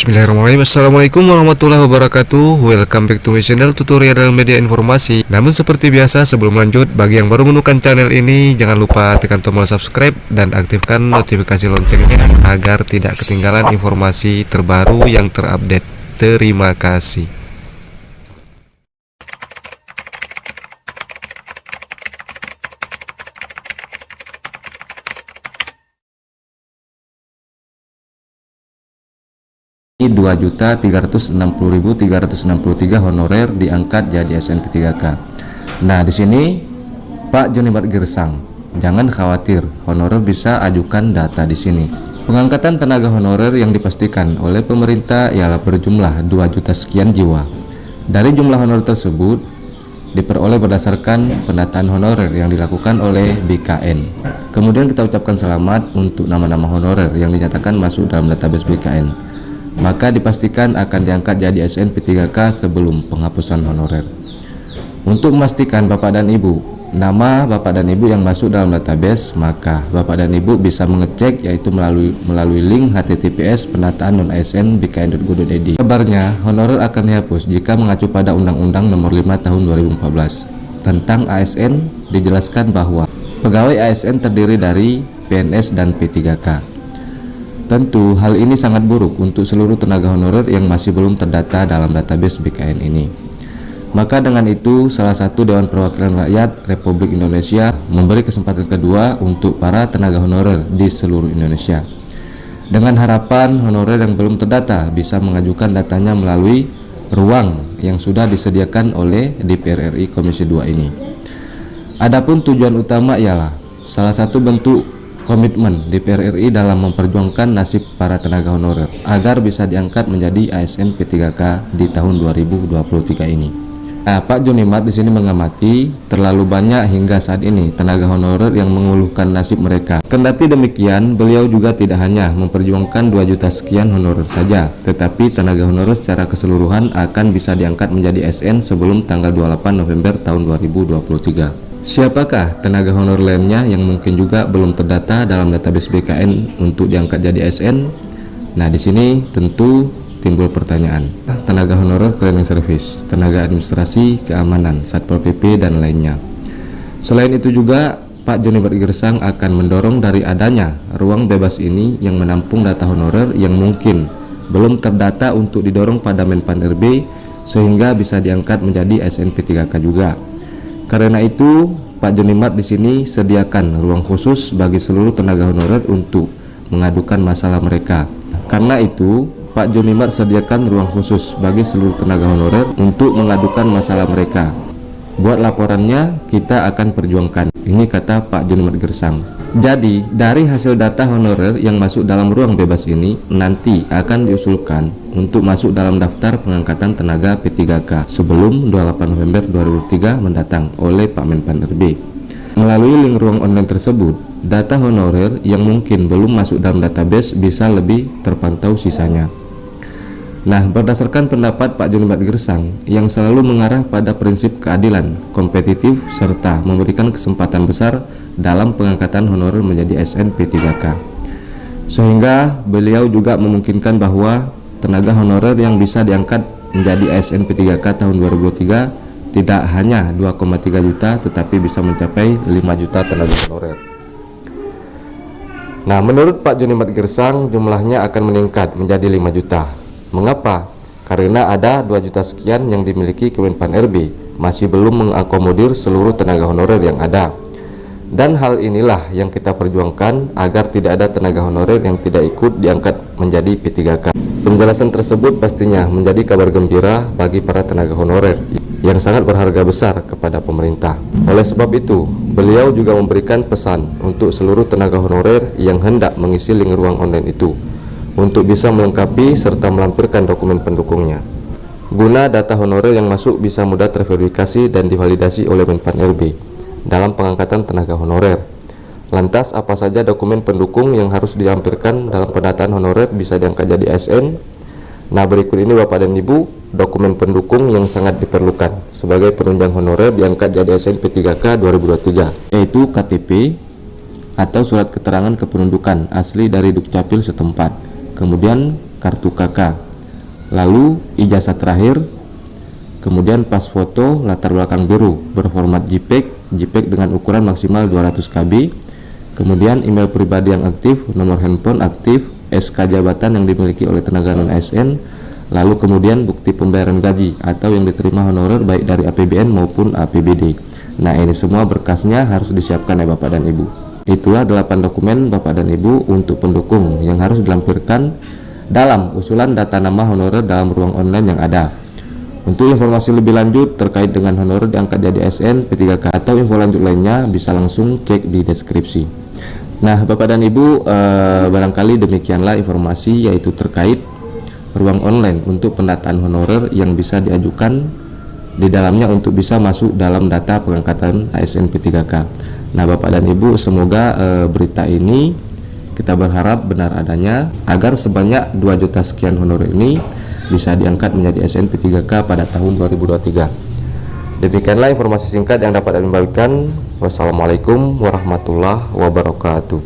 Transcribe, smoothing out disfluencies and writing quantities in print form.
Bismillahirrahmanirrahim. Assalamualaikum warahmatullahi wabarakatuh. Welcome back to my channel tutorial dalam media informasi. Namun seperti biasa, sebelum lanjut, bagi yang baru menemukan channel ini, jangan lupa tekan tombol subscribe dan aktifkan notifikasi loncengnya agar tidak ketinggalan informasi terbaru yang terupdate. Terima kasih. Rp2.360.363 honorer diangkat jadi SNP3K. Nah, di sini Pak Joni Mat Gersang, jangan khawatir, honorer bisa ajukan data di sini. Pengangkatan tenaga honorer yang dipastikan oleh pemerintah ialah berjumlah 2 juta sekian jiwa. Dari jumlah honorer tersebut diperoleh berdasarkan pendataan honorer yang dilakukan oleh BKN. Kemudian kita ucapkan selamat untuk nama-nama honorer yang dinyatakan masuk dalam database BKN. Maka dipastikan akan diangkat jadi SNP3K sebelum penghapusan honorer. Untuk memastikan Bapak dan Ibu, nama Bapak dan Ibu yang masuk dalam database, maka Bapak dan Ibu bisa mengecek yaitu melalui link https penataan.asn.bkn.go.id. Kabarnya, honorer akan dihapus jika mengacu pada Undang-Undang Nomor 5 Tahun 2014 tentang ASN. Dijelaskan bahwa pegawai ASN terdiri dari PNS dan P3K. Tentu hal ini sangat buruk untuk seluruh tenaga honorer yang masih belum terdata dalam database BKN ini. Maka dengan itu, salah satu Dewan Perwakilan Rakyat Republik Indonesia memberi kesempatan kedua untuk para tenaga honorer di seluruh Indonesia. Dengan harapan honorer yang belum terdata bisa mengajukan datanya melalui ruang yang sudah disediakan oleh DPR RI Komisi 2 ini. Adapun tujuan utama ialah salah satu bentuk komitmen DPR RI dalam memperjuangkan nasib para tenaga honorer agar bisa diangkat menjadi ASN P3K di tahun 2023 ini. Nah, Pak Joni Mat di sini mengamati terlalu banyak hingga saat ini tenaga honorer yang mengeluhkan nasib mereka. Kendati demikian, beliau juga tidak hanya memperjuangkan 2 juta sekian honorer saja, tetapi tenaga honorer secara keseluruhan akan bisa diangkat menjadi ASN sebelum tanggal 28 November tahun 2023. Siapakah tenaga honorer lainnya yang mungkin juga belum terdata dalam database BKN untuk diangkat jadi ASN? Nah, di sini tentu timbul pertanyaan. Tenaga honorer cleaning service, tenaga administrasi, keamanan, Satpol PP dan lainnya. Selain itu juga Pak Joni Mat Gersang akan mendorong dari adanya ruang bebas ini yang menampung data honorer yang mungkin belum terdata untuk didorong pada Menpan RB sehingga bisa diangkat menjadi SNP3K juga. Karena itu, Pak Joni Mat di sini sediakan ruang khusus bagi seluruh tenaga honorer untuk mengadukan masalah mereka. Karena itu, Pak Joni Mat sediakan ruang khusus bagi seluruh tenaga honorer untuk mengadukan masalah mereka. Buat laporannya, kita akan perjuangkan. Ini kata Pak Joni Mat Gersang. Jadi, dari hasil data honorer yang masuk dalam ruang bebas ini, nanti akan diusulkan untuk masuk dalam daftar pengangkatan tenaga P3K sebelum 28 November 2003 mendatang oleh Pak Menpan RB. Melalui link ruang online tersebut, data honorer yang mungkin belum masuk dalam database bisa lebih terpantau sisanya. Nah, berdasarkan pendapat Pak Joni Mat Gersang yang selalu mengarah pada prinsip keadilan, kompetitif, serta memberikan kesempatan besar dalam pengangkatan honorer menjadi ASN P3K. Sehingga beliau juga memungkinkan bahwa tenaga honorer yang bisa diangkat menjadi ASN P3K tahun 2023 tidak hanya 2,3 juta tetapi bisa mencapai 5 juta tenaga honorer. Nah, menurut Pak Joni Mat Gersang jumlahnya akan meningkat menjadi 5 juta. Mengapa? Karena ada 2 juta sekian yang dimiliki Kemenpan RB masih belum mengakomodir seluruh tenaga honorer yang ada. Dan hal inilah yang kita perjuangkan agar tidak ada tenaga honorer yang tidak ikut diangkat menjadi P3K. Penjelasan tersebut pastinya menjadi kabar gembira bagi para tenaga honorer yang sangat berharga besar kepada pemerintah. Oleh sebab itu, beliau juga memberikan pesan untuk seluruh tenaga honorer yang hendak mengisi link ruang online itu untuk bisa melengkapi serta melampirkan dokumen pendukungnya. Guna data honorer yang masuk bisa mudah terverifikasi dan divalidasi oleh Menpan RB dalam pengangkatan tenaga honorer. Lantas apa saja dokumen pendukung yang harus dilampirkan dalam pendataan honorer bisa diangkat jadi ASN? Nah, berikut ini Bapak dan Ibu dokumen pendukung yang sangat diperlukan sebagai penunjang honorer diangkat jadi ASN P3K 2023, yaitu KTP atau surat keterangan kependudukan asli dari Dukcapil setempat, kemudian kartu KK, lalu ijazah terakhir, kemudian pas foto latar belakang biru berformat JPEG dengan ukuran maksimal 200 KB, kemudian email pribadi yang aktif, nomor handphone aktif, SK jabatan yang dimiliki oleh tenaga non-ASN, lalu kemudian bukti pembayaran gaji atau yang diterima honorer baik dari APBN maupun APBD. Nah, ini semua berkasnya harus disiapkan ya Bapak dan Ibu. Itulah 8 dokumen Bapak dan Ibu untuk pendukung yang harus dilampirkan dalam usulan data nama honorer dalam ruang online yang ada. Untuk informasi lebih lanjut terkait dengan honorer diangkat jadi ASN P3K atau info lanjut lainnya bisa langsung cek di deskripsi. Nah, Bapak dan Ibu, barangkali demikianlah informasi yaitu terkait ruang online untuk pendataan honorer yang bisa diajukan di dalamnya untuk bisa masuk dalam data pengangkatan ASN P3K. Nah, Bapak dan Ibu, semoga berita ini kita berharap benar adanya agar sebanyak 2 juta sekian honorer ini bisa diangkat menjadi ASN P3K pada tahun 2023. Demikianlah informasi singkat yang dapat kami bagikan. Wassalamualaikum warahmatullahi wabarakatuh.